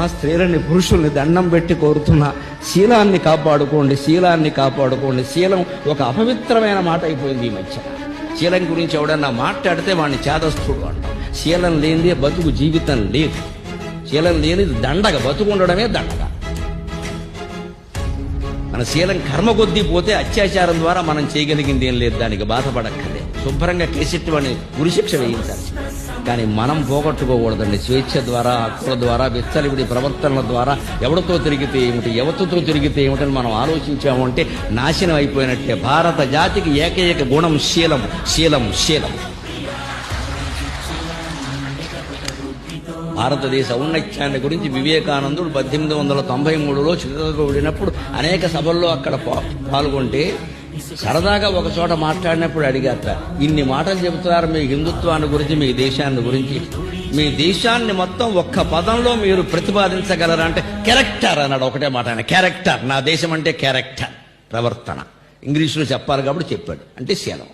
స్త్రీలని పురుషుల్ని దండం పెట్టి కోరుతున్నా, శీలాన్ని కాపాడుకోండి, శీలాన్ని కాపాడుకోండి. శీలం ఒక అపవిత్రమైన మాట అయిపోయింది ఈ మధ్య. శీలం గురించి ఎవడన్నా మాట్లాడితే వాడిని చేదస్తుడు అంటాం. శీలం లేనిదే బతుకు జీవితం లేదు. శీలం లేనిది దండగ, బతుకు ఉండడమే దండగ. మన శీలం కర్మ కొద్దీ పోతే అత్యాచారం ద్వారా మనం చేయగలిగింది ఏం లేదు, దానికి బాధపడక్కర్లేదు. శుభ్రంగా కేసెట్టి వాడిని ఉరిశిక్ష వేయించాలి. కానీ మనం పోగొట్టుకోకూడదండి. స్వేచ్ఛ ద్వారా, హక్కుల ద్వారా, విచ్చలివిడి ప్రవర్తనల ద్వారా ఎవరితో తిరిగితే ఏమిటి, ఎవరితో తిరిగితే ఏమిటని మనం ఆలోచించామంటే నాశనం అయిపోయినట్టే. భారత జాతికి ఏకైక గుణం శీలం, శీలం, శీలం. భారతదేశ ఔన్నత్యాన్ని గురించి వివేకానందుడు 1893లో చికాగో వెళ్ళినప్పుడు అనేక సభల్లో అక్కడ పాల్గొంటే సరదాగా ఒక చోట మాట్లాడినప్పుడు అడిగారట, ఇన్ని మాటలు చెబుతున్నారు మీ హిందుత్వాన్ని గురించి, మీ దేశాన్ని గురించి, మీ దేశాన్ని మొత్తం ఒక్క పదంలో మీరు ప్రతిపాదించగలరా అంటే క్యారెక్టర్ అన్నాడు. ఒకటే మాట, ఆయన క్యారెక్టర్. నా దేశం అంటే క్యారెక్టర్, ప్రవర్తన. ఇంగ్లీష్లో చెప్పాలి కాబట్టి చెప్పాడు. అంటే శీలం.